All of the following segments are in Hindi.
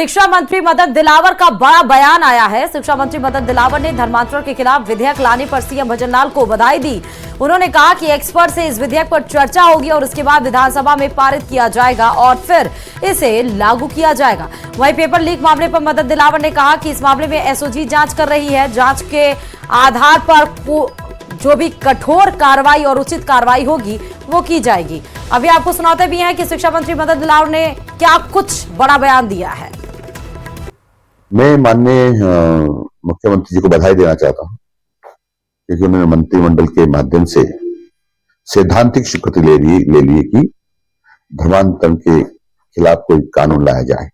शिक्षा मंत्री मदन दिलावर का बड़ा बयान आया है। शिक्षा मंत्री मदन दिलावर ने धर्मांतरण के खिलाफ विधेयक लाने पर सीएम भजनलाल को बधाई दी। उन्होंने कहा कि एक्सपर्ट से इस विधेयक पर चर्चा होगी और उसके बाद विधानसभा में पारित किया जाएगा और फिर इसे लागू किया जाएगा। वहीं पेपर लीक मामले पर मदन दिलावर ने कहा कि इस मामले में एसओजी जांच कर रही है। जांच के आधार पर जो भी कठोर कार्रवाई और उचित कार्रवाई होगी वो की जाएगी। अभी आपको सुनाते भी हैं कि शिक्षा मंत्री मदन दिलावर ने क्या कुछ बड़ा बयान दिया है। मैं माननीय मुख्यमंत्री जी को बधाई देना चाहता हूं क्योंकि उन्होंने मंत्रिमंडल के माध्यम से सैद्धांतिक स्वीकृति ले ली कि धर्मांतरण के खिलाफ कोई कानून लाया जाए।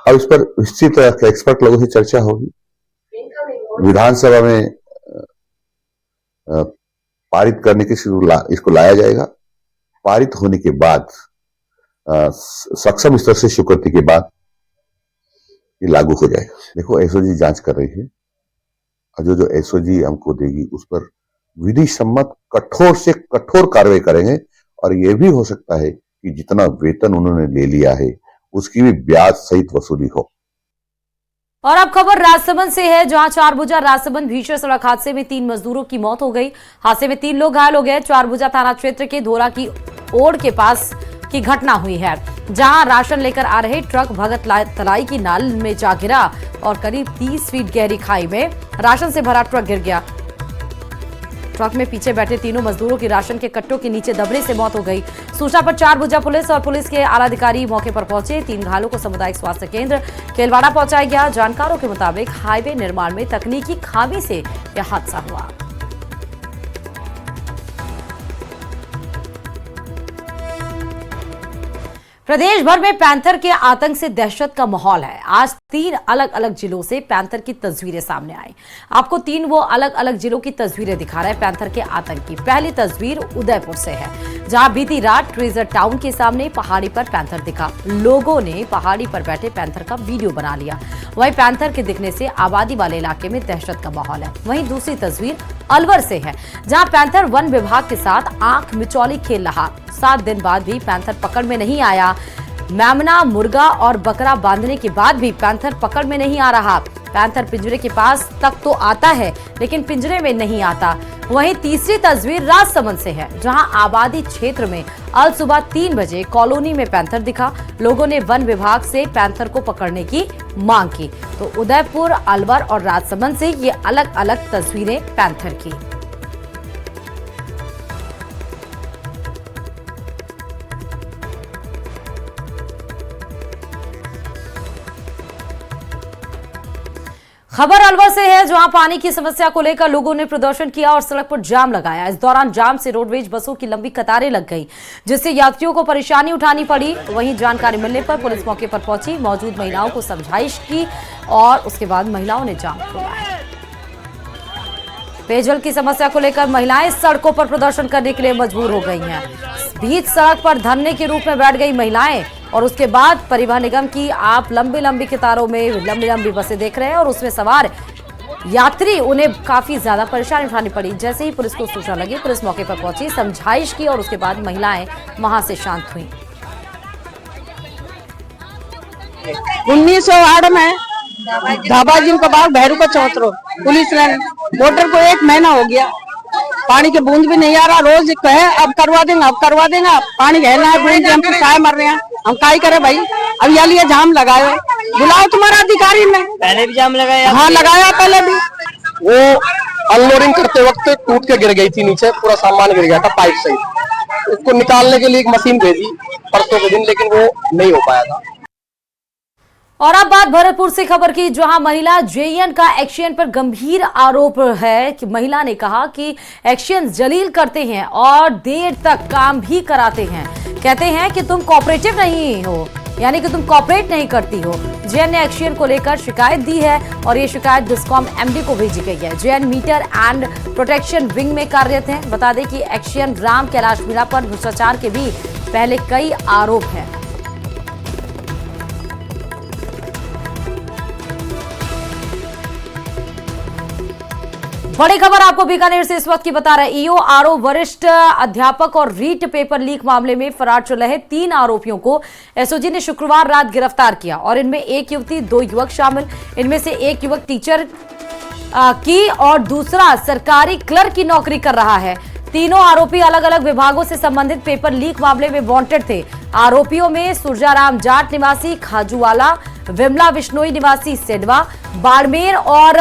अब इस पर निश्चित एक्सपर्ट लोगों से चर्चा होगी, विधानसभा में पारित करने के इसको लाया जाएगा। पारित होने के बाद सक्षम स्तर से स्वीकृति के बाद ये लागू हो जाएगा। देखो, एसओजी जांच कर रही है और जो एसओजी हमको देगी उस पर विधि सम्मत कठोर से कठोर कार्रवाई करेंगे और यह भी हो सकता है कि जितना वेतन उन्होंने ले लिया है उसकी भी ब्याज सहित वसूली हो। और अब खबर राजसमंद से है, जहां चारभुजा राजसमंद भीषण सड़क हादसे में 3 मजदूरों की मौत हो गई। हादसे में 3 लोग घायल हो गए। चारभुजा थाना क्षेत्र के धोरा की ओड़ के पास की घटना हुई है, जहां राशन लेकर आ रहे ट्रक भगत तलाई की नाल में जा गिरा और करीब 30 फीट गहरी खाई में राशन से भरा ट्रक गिर गया। ट्रक में पीछे बैठे तीनों मजदूरों की राशन के कट्टों के नीचे दबने से मौत हो गई। सूचना पर चारभुजा पुलिस और पुलिस के आला अधिकारी मौके पर पहुंचे। 3 घायलों को सामुदायिक स्वास्थ्य केंद्र केलवाड़ा पहुंचाया गया। जानकारों के मुताबिक हाईवे निर्माण में तकनीकी खामी से यह हादसा हुआ। प्रदेश भर में पैंथर के आतंक से दहशत का माहौल है। आज 3 अलग अलग जिलों से पैंथर की तस्वीरें सामने आई। आपको 3 वो अलग अलग जिलों की तस्वीरें दिखा रहे हैं पैंथर के आतंक की। पहली तस्वीर उदयपुर से है, जहां बीती रात ट्रेजर टाउन के सामने पहाड़ी पर पैंथर दिखा। लोगों ने पहाड़ी पर बैठे पैंथर का वीडियो बना लिया। वहीं पैंथर के दिखने से आबादी वाले इलाके में दहशत का माहौल है। वहीं दूसरी तस्वीर अलवर से है, जहां पैंथर वन विभाग के साथ आंख मिचौली खेल रहा। 7 दिन बाद भी पैंथर पकड़ में नहीं आया। मेमना, मुर्गा और बकरा बांधने के बाद भी पैंथर पकड़ में नहीं आ रहा। पैंथर पिंजरे के पास तक तो आता है लेकिन पिंजरे में नहीं आता। वहीं तीसरी तस्वीर राजसमंद से है, जहां आबादी क्षेत्र में अल सुबह 3 बजे कॉलोनी में पैंथर दिखा। लोगों ने वन विभाग से पैंथर को पकड़ने की मांग की। तो उदयपुर, अलवर और राजसमंद से ये अलग अलग तस्वीरें पैंथर की। खबर अलवर से है, जहां पानी की समस्या को लेकर लोगों ने प्रदर्शन किया और सड़क पर जाम लगाया। इस दौरान जाम से रोडवेज बसों की लंबी कतारें लग गई, जिससे यात्रियों को परेशानी उठानी पड़ी। वहीं जानकारी मिलने पर पुलिस मौके पर पहुंची, मौजूद महिलाओं को समझाइश की और उसके बाद महिलाओं ने जाम खोला। पेयजल की समस्या को लेकर महिलाएं सड़कों पर प्रदर्शन करने के लिए मजबूर हो गई हैं। बीच सड़क पर धरने के रूप में बैठ गई महिलाएं और उसके बाद परिवहन निगम की आप लंबी लंबी कतारों में लंबी बसें देख रहे हैं और उसमें सवार यात्री, उन्हें काफी ज्यादा परेशानी उठानी पड़ी। जैसे ही पुलिस को सूचना लगी, पुलिस मौके पर पहुंची, समझाइश की और उसके बाद महिलाएं वहां से शांत हुई। 1908 में ढाबा जिम का बाग भैरू का चौथरो पुलिस ने मोटर को 1 महीना हो गया, पानी के बूंद भी नहीं आ रहा। रोज कहे अब करवा देंगे, अब करवा देंगे, पानी कहना है, हम काय मर रहे हैं, हम काय करे भाई। अब ये लिए जाम लगाए, बुलाओ तुम्हारा अधिकारी ने। पहले भी जाम लगाया? हाँ लगाया पहले भी। वो अनलोडिंग करते वक्त टूट के गिर गई थी नीचे, पूरा सामान गिर गया था पाइप से। उसको निकालने के लिए एक मशीन भेजी परसों के दिन, लेकिन वो नहीं हो पाया था। और अब बात भरतपुर से खबर की, जहां महिला जेईएन का एक्शन पर गंभीर आरोप है कि महिला ने कहा कि एक्शन जलील करते हैं और देर तक काम भी कराते हैं। कहते हैं कि तुम कोऑपरेटिव नहीं हो, यानी कि तुम कोऑपरेट नहीं करती हो। जेएन ने एक्शन को लेकर शिकायत दी है और ये शिकायत डिस्कॉम एमडी को भेजी गई है। JN meter and protection wing में कार्यरत हैं। बता दें कि एक्शन राम कैलाश मीणा पर भ्रष्टाचार के भी पहले कई आरोप हैं। बड़ी खबर आपको बीकानेर से इस वक्त की बता रहे ईओ आरओ वरिष्ठ अध्यापक और रीट पेपर लीक मामले में फरार चल रहे 3 आरोपियों को एसओजी ने शुक्रवार रात गिरफ्तार किया और इनमें एक युवती 2 युवक शामिल। इनमें से एक युवक टीचर की और दूसरा सरकारी क्लर्क की नौकरी कर रहा है। तीनों आरोपी अलग अलग विभागों से संबंधित पेपर लीक मामले में वांटेड थे। आरोपियों में सुरजाराम जाट निवासी खाजूवाला, विमला बिश्नोई निवासी सिडवा बाड़मेर और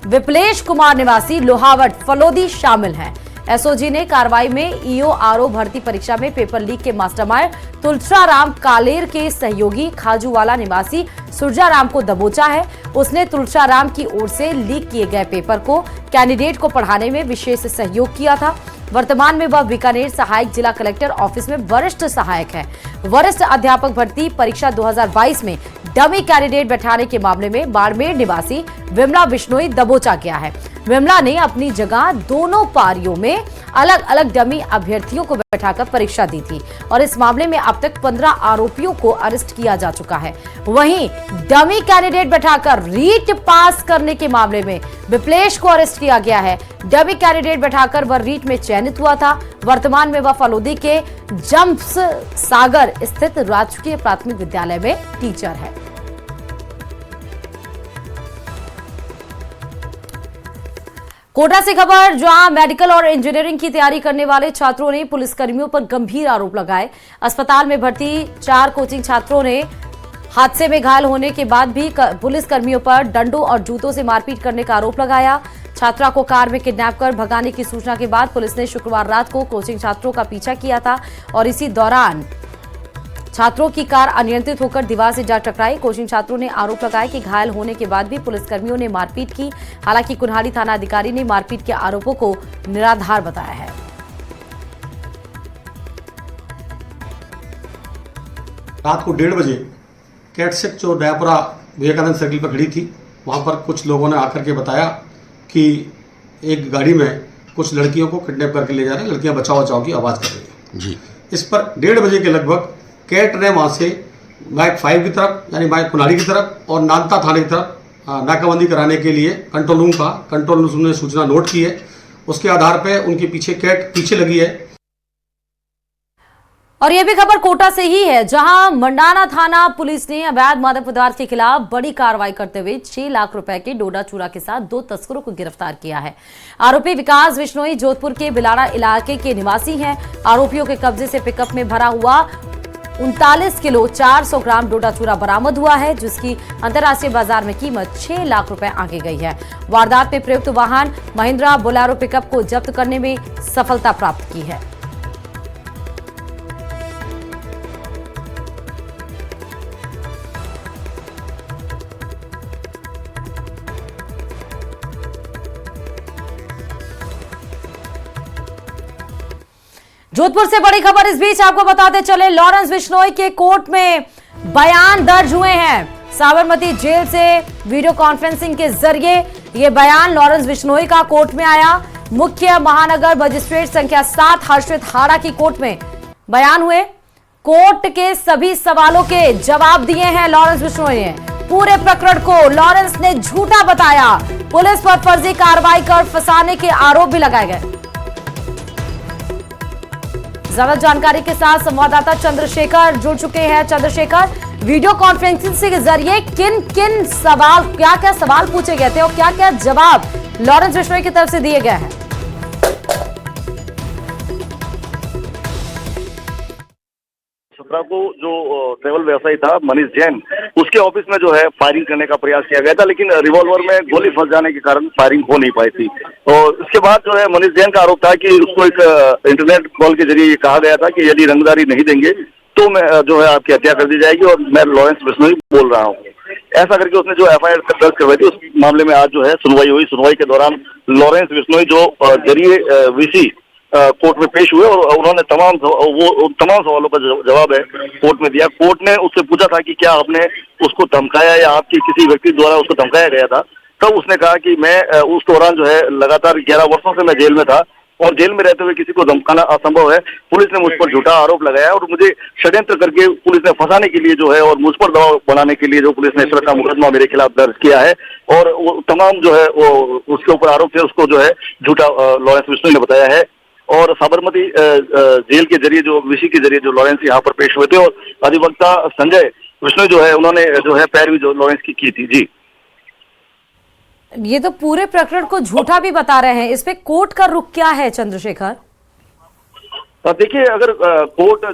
विप्लेश कुमार निवासी लोहावट फलोदी शामिल हैं। एसओजी ने कार्रवाई में ईओ आरओ भर्ती परीक्षा में पेपर लीक के मास्टरमाइंड तुलसाराम कालेर के सहयोगी खाजूवाला निवासी सुरजाराम को दबोचा है। उसने तुलसाराम की ओर से लीक किए गए पेपर को कैंडिडेट को पढ़ाने में विशेष सहयोग किया था। वर्तमान में वह बीकानेर सहायक जिला कलेक्टर ऑफिस में वरिष्ठ सहायक है। वरिष्ठ अध्यापक भर्ती परीक्षा 2022 में डमी कैंडिडेट बैठाने के मामले में बाड़मेर निवासी विमला बिश्नोई दबोचा गया है। विमला ने अपनी जगह दोनों पारियों में अलग अलग डमी अभ्यर्थियों को बैठाकर परीक्षा दी थी और इस मामले में अब तक 15 आरोपियों को अरेस्ट किया जा चुका है। वहीं डमी कैंडिडेट बैठाकर रीट पास करने के मामले में विप्लेश को अरेस्ट किया गया है। डमी कैंडिडेट बैठाकर वह रीट में चयनित हुआ था। वर्तमान में वह फलोदी के जम्प्स सागर स्थित राजकीय प्राथमिक विद्यालय में टीचर है। कोटा से खबर, जहां मेडिकल और इंजीनियरिंग की तैयारी करने वाले छात्रों ने पुलिसकर्मियों पर गंभीर आरोप लगाए। अस्पताल में भर्ती 4 कोचिंग छात्रों ने हादसे में घायल होने के बाद भी पुलिसकर्मियों पर डंडों और जूतों से मारपीट करने का आरोप लगाया। छात्रा को कार में किडनैप कर भगाने की सूचना के बाद पुलिस ने शुक्रवार रात को कोचिंग छात्रों का पीछा किया था और इसी दौरान छात्रों की कार अनियंत्रित होकर दीवार से जा टकराई। कोचिंग छात्रों ने आरोप लगाया कि घायल होने के बाद भी पुलिसकर्मियों ने मारपीट की। हालांकि कुन्हाड़ी थाना अधिकारी ने मारपीट के आरोपों को निराधार बताया है। रात को 1:30 बजे कैटसेक जो दयापुरा विवेकानंद सर्किल पर खड़ी थी, वहां पर कुछ लोगों ने आकर के बताया कि एक गाड़ी में कुछ लड़कियों को किडनैप करके ले जा रहे हैं, लड़कियां बचाओ बचाओ की आवाज कर रही हैं जी। इस पर 1:30 बजे के लगभग कैट ने वहां से माइक 5 की तरफ यानी माइक कुल्हाड़ी की तरफ और नानता थाने की तरफ नाकाबंदी कराने के लिए कंट्रोल रूम ने सूचना नोट की है। उसके आधार पर उनके पीछे कैट पीछे लगी है। और यह भी खबर कोटा से ही है, जहां मंडाना थाना पुलिस ने अवैध मादक पदार्थ के खिलाफ बड़ी कार्रवाई करते हुए 6 लाख रुपए के डोडा चूरा के साथ 2 तस्करों को गिरफ्तार किया है। आरोपी विकास बिश्नोई जोधपुर के बिलाड़ा इलाके के निवासी हैं। आरोपियों के कब्जे से पिकअप में भरा हुआ 39 किलो 400 ग्राम डोडा चूरा बरामद हुआ है, जिसकी अंतर्राष्ट्रीय बाजार में कीमत 6 लाख रुपए आंकी गई है। वारदात में प्रयुक्त वाहन महिंद्रा बोलेरो पिकअप को जब्त करने में सफलता प्राप्त की है। जोधपुर से बड़ी खबर इस बीच आपको बताते चले, लॉरेंस बिश्नोई के कोर्ट में बयान दर्ज हुए हैं। साबरमती जेल से वीडियो कॉन्फ्रेंसिंग के जरिए यह बयान लॉरेंस बिश्नोई का कोर्ट में आया। मुख्य महानगर मजिस्ट्रेट संख्या 7 हर्षित हाड़ा की कोर्ट में बयान हुए। कोर्ट के सभी सवालों के जवाब दिए हैं लॉरेंस बिश्नोई ने। पूरे प्रकरण को लॉरेंस ने झूठा बताया। पुलिस पर फर्जी कार्रवाई कर फंसाने के आरोप भी लगाए गए। ज्यादा जानकारी के साथ संवाददाता चंद्रशेखर जुड़ चुके हैं। चंद्रशेखर, वीडियो कॉन्फ्रेंसिंग के जरिए किन किन सवाल, क्या क्या सवाल पूछे गए थे और क्या क्या जवाब लॉरेंस बिश्नोई की तरफ से दिए गए हैं? को जो ट्रेवल व्यवसायी था मनीष जैन, उसके ऑफिस में जो है फायरिंग करने का प्रयास किया गया था, लेकिन रिवॉल्वर में गोली फंस जाने के कारण फायरिंग हो नहीं पाई थी। और इसके बाद जो है मनीष जैन का आरोप था कि उसको एक इंटरनेट कॉल के जरिए ये कहा गया था कि यदि रंगदारी नहीं देंगे तो मैं जो है आपकी हत्या कर दी जाएगी और मैं लॉरेंस बिश्नोई बोल रहा हूँ। ऐसा करके उसने जो एफआईआर दर्ज करवाई थी, उस मामले में आज जो है सुनवाई हुई। सुनवाई के दौरान लॉरेंस बिश्नोई जो जरिए वीसी कोर्ट में पेश हुए और उन्होंने तमाम सवालों का जवाब है कोर्ट में दिया। कोर्ट ने उससे पूछा था कि क्या आपने उसको धमकाया या आपके किसी व्यक्ति द्वारा उसको धमकाया गया था। तब उसने कहा कि मैं उस दौरान जो है लगातार 11 वर्षों से मैं जेल में था और जेल में रहते हुए किसी को धमकाना असंभव है। पुलिस ने मुझ पर झूठा आरोप लगाया और मुझे षड्यंत्र करके पुलिस ने फंसाने के लिए जो है और मुझ पर दबाव बनाने के लिए जो पुलिस ने इस तरह का मुकदमा मेरे खिलाफ दर्ज किया है। और वो तमाम जो है वो उसके ऊपर आरोप थे, उसको जो है झूठा लॉरेंस बिश्नोई ने बताया है। और साबरमती जेल के जरिए जो विशी के जरिए जो लॉरेंस यहाँ पर पेश हुए थे, और अधिवक्ता संजय बिश्नोई जो है उन्होंने जो है पैरवी जो लॉरेंस की थी। जी, ये तो पूरे प्रकरण को झूठा भी बता रहे हैं, इस पे कोर्ट का रुख क्या है चंद्रशेखर? देखिए, अगर कोर्ट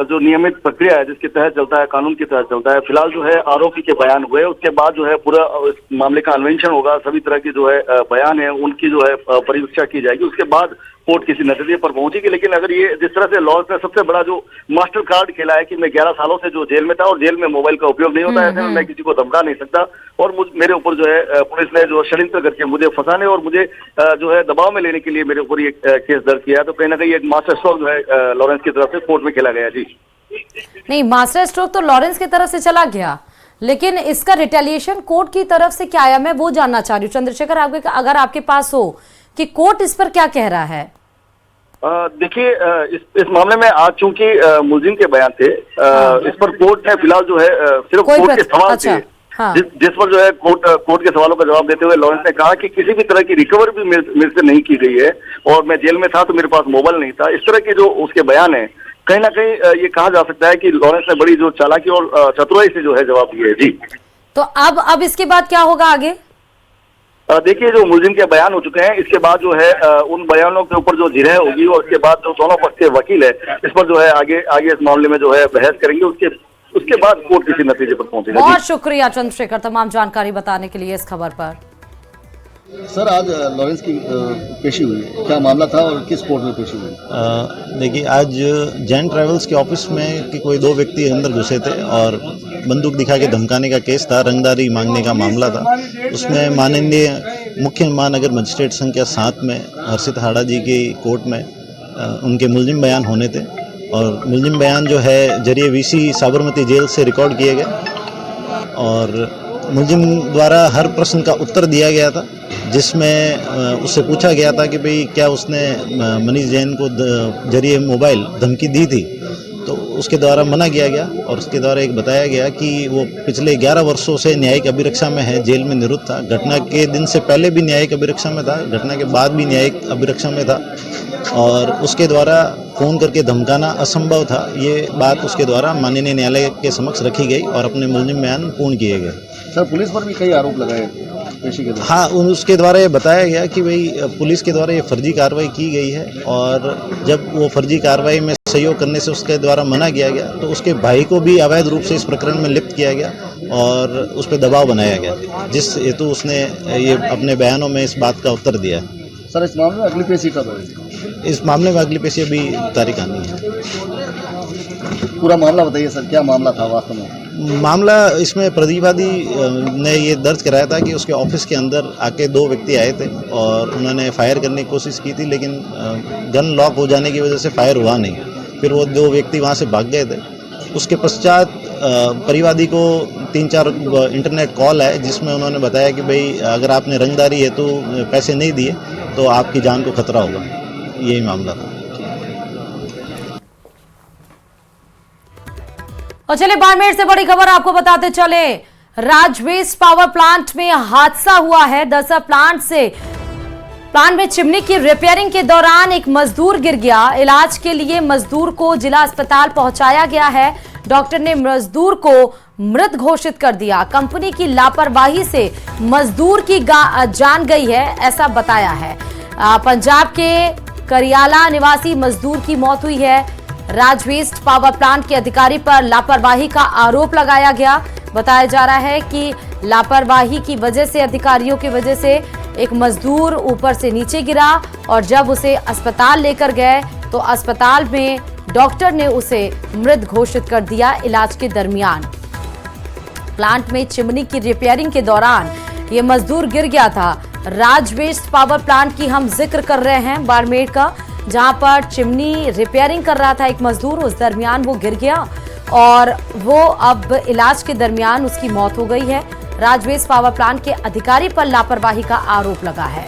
जो नियमित प्रक्रिया है जिसके तहत चलता है, कानून के तहत चलता है, फिलहाल जो है आरोपी के बयान हुए, उसके बाद जो है पूरा इस मामले का अन्वेषण होगा, सभी तरह के जो है बयान है उनकी जो है परीक्षा की जाएगी, उसके बाद कोर्ट किसी नतीजे पर पहुंचेगी। लेकिन अगर ये जिस तरह से लॉरेंस ने सबसे बड़ा जो मास्टर कार्ड खेला है कि मैं 11 सालों से जो जेल में था और जेल में मोबाइल का उपयोग नहीं होता, ऐसे में मैं किसी को धमका नहीं सकता, और मेरे ऊपर जो है पुलिस ने जो षड्यंत्र करके मुझे फंसाने और मुझे जो है दबाव में लेने के लिए मेरे ऊपर ये केस दर्ज किया है। तो कहीं ना कहीं एक मास्टर स्ट्रोक जो है लॉरेंस की तरफ से कोर्ट में खेला गया। जी नहीं, मास्टर स्ट्रोक तो लॉरेंस की तरफ से चला गया, लेकिन इसका रिटेलिएशन कोर्ट की तरफ से क्या आया, मैं वो जानना चाह रही हूँ चंद्रशेखर, अगर आपके पास हो कि कोर्ट इस पर क्या कह रहा है। देखिए, इस मामले में आज चूंकि मुलजिम के बयान थे, इस पर कोर्ट ने फिलहाल जो है सिर्फ कोर्ट के सवाल थे, जिस पर जो है कोर्ट के सवालों का जवाब देते हुए लॉरेंस ने कहा कि किसी भी तरह की रिकवर भी मेरे से नहीं की गई है, और मैं जेल में था तो मेरे पास मोबाइल नहीं था। इस तरह के जो उसके बयान है, कहीं ना कहीं ये कहा जा सकता है कि लॉरेंस ने बड़ी जो चालाकी और चतुराई से जो है जवाब दिया है। जी, तो अब इसके बाद क्या होगा आगे? देखिए, जो मुलजिम के बयान हो चुके हैं, इसके बाद जो है उन बयानों के ऊपर जो जिरह होगी, और उसके बाद जो दोनों पक्ष के वकील है इस पर जो है आगे इस मामले में जो है बहस करेंगे, उसके बाद कोर्ट किसी नतीजे पर पहुंचेगा। बहुत शुक्रिया चंद्रशेखर तमाम जानकारी बताने के लिए इस खबर पर। सर, आज लॉरेंस की पेशी हुई है, क्या मामला था और किस कोर्ट में पेशी हुई? देखिए, आज जैन ट्रैवल्स के ऑफिस में कि कोई 2 व्यक्ति अंदर घुसे थे और बंदूक दिखा के धमकाने का केस था, रंगदारी मांगने का मामला था। उसमें माननीय मुख्य महानगर मजिस्ट्रेट संख्या 7 में हर्षित हाड़ा जी की कोर्ट में उनके मुलजिम बयान होने थे, और मुलजिम बयान जो है जरिए वीसी साबरमती जेल से रिकॉर्ड किए गए, और मुलजिम द्वारा हर प्रश्न का उत्तर दिया गया था, जिसमें उससे पूछा गया था कि भाई क्या उसने मनीष जैन को जरिए मोबाइल धमकी दी थी, तो उसके द्वारा मना किया गया, और उसके द्वारा एक बताया गया कि वो पिछले 11 वर्षों से न्यायिक अभिरक्षा में है, जेल में निरुद्ध था। घटना के दिन से पहले भी न्यायिक अभिरक्षा में था, घटना के बाद भी न्यायिक अभिरक्षा में था, और उसके द्वारा फ़ोन करके धमकाना असंभव था। ये बात उसके द्वारा माननीय न्यायालय के समक्ष रखी गई और अपने मुलजिम बयान पूर्ण किए गए। सर, पुलिस पर भी कई आरोप लगाए पेशी के दौरान। हाँ, उसके द्वारा ये बताया गया कि भाई पुलिस के द्वारा ये फर्जी कार्रवाई की गई है, और जब वो फर्जी कार्रवाई में सहयोग करने से उसके द्वारा मना किया गया, तो उसके भाई को भी अवैध रूप से इस प्रकरण में लिप्त किया गया और उस पर दबाव बनाया गया, जिस हेतु उसने ये अपने बयानों में इस बात का उत्तर दिया। सर, इस मामले में अगली पेशी कब है? इस मामले में अगली पेशी अभी तारीख आनी है। पूरा मामला बताइए सर, क्या मामला था वास्तव में? मामला इसमें प्रतिवादी ने ये दर्ज कराया था कि उसके ऑफिस के अंदर आके 2 व्यक्ति आए थे और उन्होंने फायर करने की कोशिश की थी, लेकिन गन लॉक हो जाने की वजह से फायर हुआ नहीं। फिर वो 2 व्यक्ति वहाँ से भाग गए थे। उसके पश्चात परिवादी को 3-4 इंटरनेट कॉल आए, जिसमें उन्होंने बताया कि भाई अगर आपने रंगदारी हेतु पैसे नहीं दिए तो आपकी जान को खतरा होगा। यही मामला था। और चलिए बाड़मेर से बड़ी खबर आपको बताते चले, राजवेस्ट पावर प्लांट में हादसा हुआ है। दरअसल प्लांट में चिमनी की रिपेयरिंग के दौरान एक मजदूर गिर गया। इलाज के लिए मजदूर को जिला अस्पताल पहुंचाया गया है। डॉक्टर ने मजदूर को मृत घोषित कर दिया। कंपनी की लापरवाही से मजदूर की जान गई है, ऐसा बताया है। पंजाब के करियाला निवासी मजदूर की मौत हुई है। राजवेस्ट पावर प्लांट के अधिकारी पर लापरवाही का आरोप लगाया गया। बताया जा रहा है कि लापरवाही की वजह से, अधिकारियों की वजह से एक मजदूर ऊपर से नीचे गिरा, और जब उसे अस्पताल लेकर गए तो अस्पताल में डॉक्टर ने उसे मृत घोषित कर दिया इलाज के दरमियान। प्लांट में चिमनी की रिपेयरिंग के दौरान ये मजदूर गिर गया था। राजवेस्ट पावर प्लांट की हम जिक्र कर रहे हैं बाड़मेर का, जहां पर चिमनी रिपेयरिंग कर रहा था एक मजदूर, उस दरमियान वो गिर गया और वो अब इलाज के दरमियान उसकी मौत हो गई है। राजवेस्ट पावर प्लांट के अधिकारी पर लापरवाही का आरोप लगा है।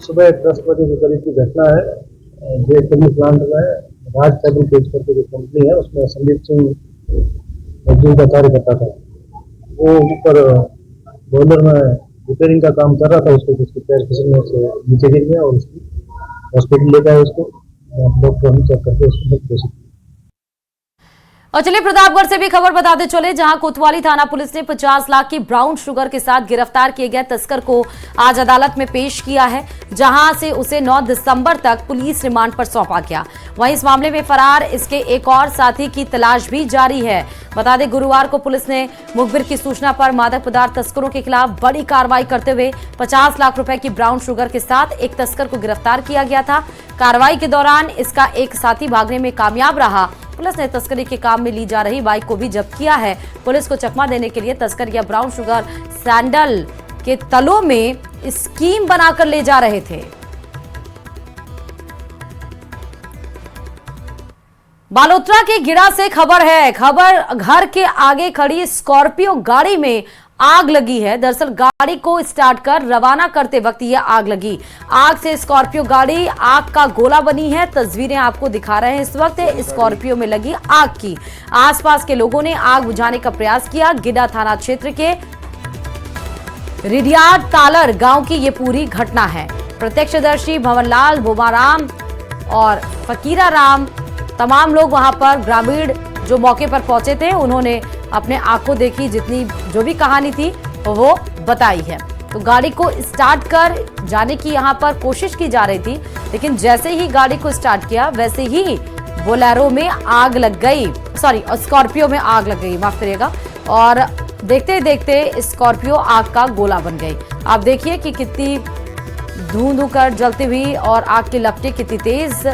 सुबह 10 बजे के करीब की घटना है। जो चिमनी प्लांट में राज फैब्रिकेट करके जो कंपनी है, उसमें संदीप सिंह मजदूर का कार्य करता था। वो ऊपर बॉयलर में रिपेयरिंग का काम कर रहा था, उसको कुछ पैर फिसलने से नीचे गिर गया और उसको हॉस्पिटल ले गए। उसको डॉक्टर ने चेक करके उसको मृत घोषित किया। और चलिए प्रतापगढ़ से भी खबर बताते चले, जहां कोतवाली थाना पुलिस ने 50 लाख की ब्राउन शुगर के साथ गिरफ्तार किए गए तस्कर को आज अदालत में पेश किया है, जहां से उसे 9 दिसंबर तक पुलिस रिमांड पर सौंपा गया। वहीं इस मामले में फरार इसके एक और साथी की तलाश भी जारी है। बता दें, गुरुवार को पुलिस ने मुखबिर की सूचना पर मादक पदार्थ तस्करों के खिलाफ बड़ी कार्रवाई करते हुए 50 लाख रुपए की ब्राउन शुगर के साथ एक तस्कर को गिरफ्तार किया गया था। कार्रवाई के दौरान इसका एक साथी भागने में कामयाब रहा। पुलिस ने तस्करी के काम में ली जा रही बाइक को भी जब्त किया है। पुलिस को चकमा देने के लिए तस्कर या ब्राउन शुगर सैंडल के तलों में स्कीम बनाकर ले जा रहे थे। बालोतरा के गिड़ा से खबर है। घर के आगे खड़ी स्कॉर्पियो गाड़ी में आग लगी है। दरअसल गाड़ी को स्टार्ट कर रवाना करते वक्त यह आग लगी। आग से स्कॉर्पियो गाड़ी आग का गोला बनी है। तस्वीरें आपको दिखा रहे हैं इस वक्त स्कॉर्पियो में लगी आग की। आसपास के लोगों ने आग बुझाने का प्रयास किया। गिड्डा थाना क्षेत्र के रिडियार तालर गांव की ये पूरी घटना है। प्रत्यक्षदर्शी भवनलाल, बोमाराम और फकीरा राम, तमाम लोग वहां पर ग्रामीण जो मौके पर पहुंचे थे, उन्होंने अपने आंखों देखी जितनी जो भी कहानी थी वो बताई है। तो गाड़ी को स्टार्ट कर जाने की यहां पर कोशिश की जा रही थी, लेकिन जैसे ही गाड़ी को स्टार्ट किया वैसे ही बोलेरो में आग लग गई, स्कॉर्पियो में आग लग गई, माफ करिएगा। और देखते देखते स्कॉर्पियो आग का गोला बन गई। आप देखिए कि कितनी धुआं कर जलती हुई और आग की लपटें कितनी तेज,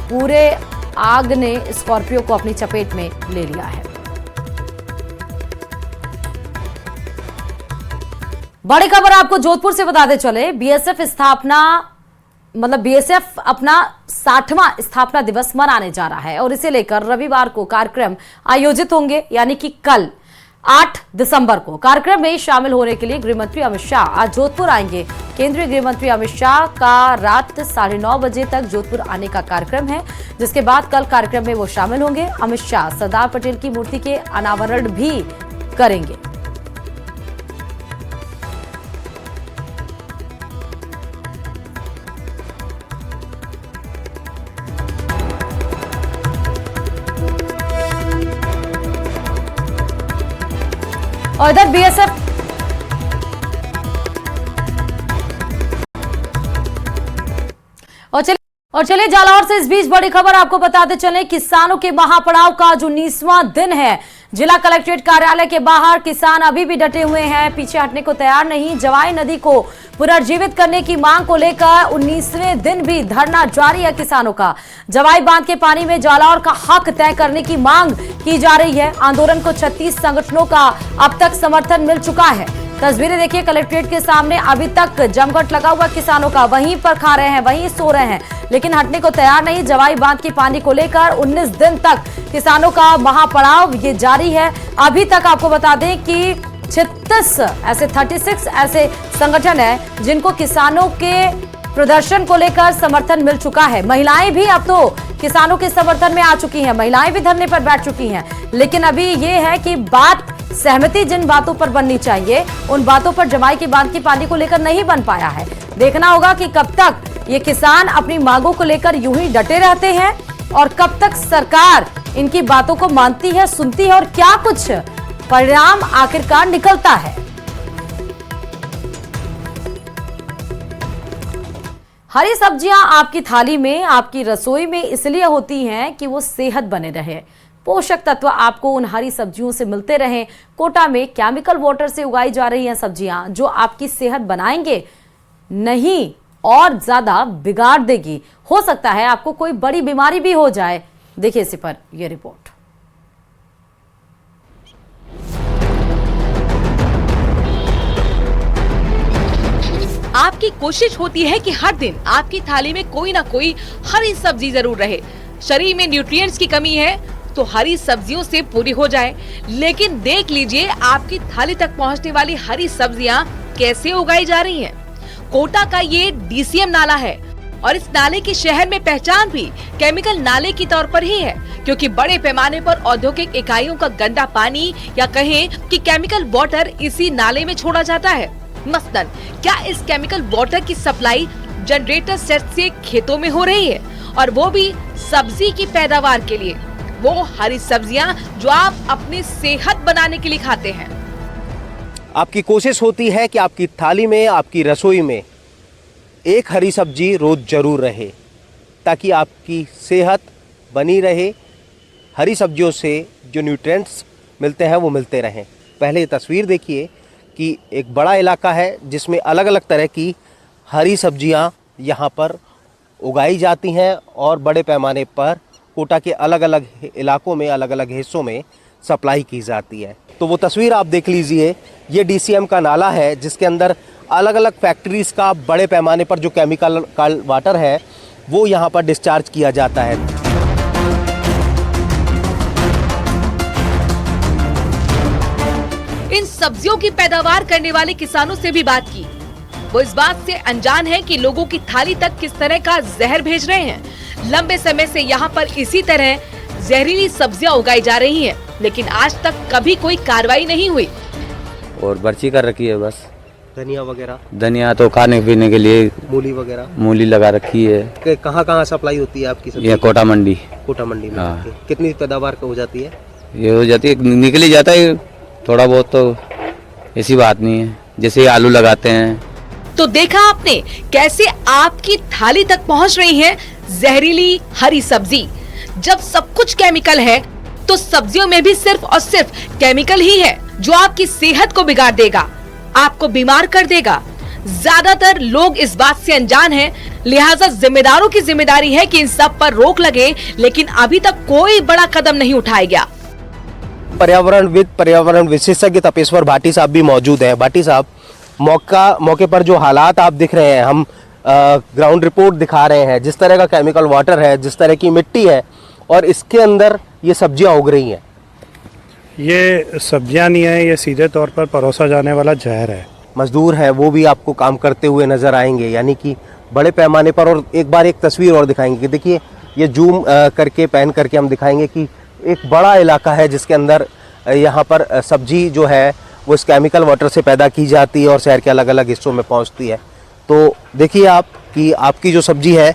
पूरे आग ने स्कॉर्पियो को अपनी चपेट में ले लिया है। बड़ी खबर आपको जोधपुर से बताते चले, बीएसएफ अपना 60वां स्थापना दिवस मनाने जा रहा है और इसे लेकर रविवार को कार्यक्रम आयोजित होंगे, यानी कि कल 8 दिसंबर को। कार्यक्रम में शामिल होने के लिए गृहमंत्री अमित शाह आज जोधपुर आएंगे। केंद्रीय गृहमंत्री अमित शाह का रात 9:30 बजे तक जोधपुर आने का कार्यक्रम है, जिसके बाद कल कार्यक्रम में वो शामिल होंगे। अमित शाह सरदार पटेल की मूर्ति के अनावरण भी करेंगे। और इधर बीएसएफ और चलिए जालौर से इस बीच बड़ी खबर आपको बताते चले, किसानों के महापड़ाव का आज 19वां दिन है। जिला कलेक्ट्रेट कार्यालय के बाहर किसान अभी भी डटे हुए हैं, पीछे हटने को तैयार नहीं। जवाई नदी को पुनर्जीवित करने की मांग को लेकर 19वें दिन भी धरना जारी है किसानों का। जवाई बांध के पानी में जालौर का हक तय करने की मांग की जा रही है। आंदोलन को 36 संगठनों का अब तक समर्थन मिल चुका है। तस्वीरें देखिए, कलेक्ट्रेट के सामने अभी तक जमघट लगा हुआ किसानों का, वहीं पर खा रहे हैं, वहीं सो रहे हैं, लेकिन हटने को तैयार नहीं। जवाई बांध के पानी को लेकर 19 दिन तक किसानों का महापड़ाव ये जारी है। अभी तक आपको बता दें कि 36 ऐसे संगठन है जिनको किसानों के प्रदर्शन को लेकर समर्थन मिल चुका है। महिलाएं भी अब तो किसानों के समर्थन में आ चुकी हैं, महिलाएं भी धरने पर बैठ चुकी हैं। लेकिन अभी ये है कि सहमति जिन बातों पर बननी चाहिए, उन बातों पर जवाई की बांध की पानी को लेकर नहीं बन पाया है। देखना होगा कि कब तक ये किसान अपनी मांगों को लेकर यूं ही डटे रहते हैं और कब तक सरकार इनकी बातों को मानती है, सुनती है और क्या कुछ परिणाम आखिरकार निकलता है। हरी सब्जियां आपकी थाली में, आपकी रसोई में इसलिए होती हैं कि वो सेहत बने रहे, पोषक तत्व आपको उन हरी सब्जियों से मिलते रहें। कोटा में केमिकल वाटर से उगाई जा रही हैं सब्जियां जो आपकी सेहत बनाएंगे नहीं और ज्यादा बिगाड़ देगी। हो सकता है आपको कोई बड़ी बीमारी भी हो जाए। देखिए इसी पर यह रिपोर्ट। आपकी कोशिश होती है कि हर दिन आपकी थाली में कोई ना कोई हरी सब्जी जरूर रहे। शरीर में न्यूट्रिएंट्स की कमी है तो हरी सब्जियों से पूरी हो जाए। लेकिन देख लीजिए आपकी थाली तक पहुंचने वाली हरी सब्जियां कैसे उगाई जा रही हैं। कोटा का ये डीसीएम नाला है। और इस नाले की शहर में पहचान भी केमिकल नाले की तौर पर ही है, क्योंकि बड़े पैमाने पर औद्योगिक इकाइयों का गंदा पानी या कहें कि केमिकल वाटर इसी नाले में छोड़ा जाता है। मसलन क्या इस केमिकल वाटर की सप्लाई जनरेटर सेट से खेतों में हो रही है, और वो भी सब्जी की पैदावार के लिए, वो हरी सब्जियां जो आप अपनी सेहत बनाने के लिए खाते हैं। आपकी कोशिश होती है कि आपकी थाली में, आपकी रसोई में एक हरी सब्जी रोज जरूर रहे, ताकि आपकी सेहत बनी रहे। हरी सब्जियों से जो न्यूट्रिएंट्स मिलते हैं वो मिलते रहें। पहले ये तस्वीर देखिए कि एक बड़ा इलाका है जिसमें अलग अलग तरह की हरी सब्जियां यहाँ पर उगाई जाती हैं और बड़े पैमाने पर कोटा के अलग अलग इलाकों में, अलग अलग हिस्सों में सप्लाई की जाती है। तो वो तस्वीर आप देख लीजिए, ये DCM का नाला है जिसके अंदर अलग अलग फैक्ट्रीज का बड़े पैमाने पर जो केमिकल वाटर है वो यहाँ पर डिस्चार्ज किया जाता है। इन सब्जियों की पैदावार करने वाले किसानों से भी बात की। वो इस बात से अनजान है कि लोगों की थाली तक किस तरह का जहर भेज रहे हैं। लंबे समय से यहाँ पर इसी तरह जहरीली सब्जियां उगाई जा रही हैं, लेकिन आज तक कभी कोई कार्रवाई नहीं हुई। और बर्ची कर रखी है बस। धनिया वगैरह? धनिया तो खाने पीने के लिए। मूली वगैरह? मूली लगा रखी है। कहाँ कहाँ सप्लाई होती है आपकी सब्जी? ये कोटा मंडी। कोटा मंडी में। हाँ। कितनी पैदावार हो जाती है? ये हो जाती है, निकल ही जाता है थोड़ा बहुत, तो ऐसी बात नहीं है। जैसे आलू लगाते हैं। तो देखा आपने कैसे आपकी थाली तक पहुंच रही है जहरीली हरी सब्जी। जब सब कुछ केमिकल है तो सब्जियों में भी सिर्फ और सिर्फ केमिकल ही है जो आपकी सेहत को बिगाड़ देगा, आपको बीमार कर देगा। ज्यादातर लोग इस बात से अनजान हैं, लिहाजा जिम्मेदारों की जिम्मेदारी है कि इन सब पर रोक लगे, लेकिन अभी तक कोई बड़ा कदम नहीं उठाया गया। पर्यावरण विशेषज्ञ तपेश्वर भाटी साहब भी मौजूद हैं। भाटी साहब, मौके पर जो हालात आप दिख रहे हैं, हम ग्राउंड रिपोर्ट दिखा रहे हैं, जिस तरह का केमिकल वाटर है, जिस तरह की मिट्टी है, और इसके अंदर ये सब्जियां उग रही हैं। ये सब्जियां नहीं है, ये सीधे तौर पर परोसा जाने वाला जहर है। मजदूर है वो भी आपको काम करते हुए नजर आएंगे, यानी कि बड़े पैमाने पर। और एक बार एक तस्वीर और दिखाएंगे कि देखिए, ये जूम करके पैन करके हम दिखाएंगे कि एक बड़ा इलाका है जिसके अंदर यहाँ पर सब्जी जो है वो इस केमिकल वाटर से पैदा की जाती है और शहर के अलग अलग हिस्सों में पहुँचती है। तो देखिए आप कि आपकी जो सब्जी है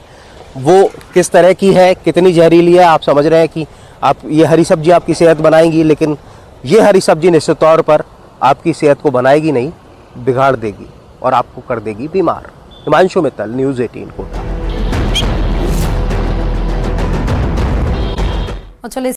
वो किस तरह की है, कितनी जहरीली है। आप समझ रहे हैं कि आप ये हरी सब्जी आपकी सेहत बनाएंगी, लेकिन ये हरी सब्जी निश्चित तौर पर आपकी सेहत को बनाएगी नहीं, बिगाड़ देगी और आपको कर देगी बीमार। हिमांशु मित्तल, न्यूज़ 18 कोटा। चलिए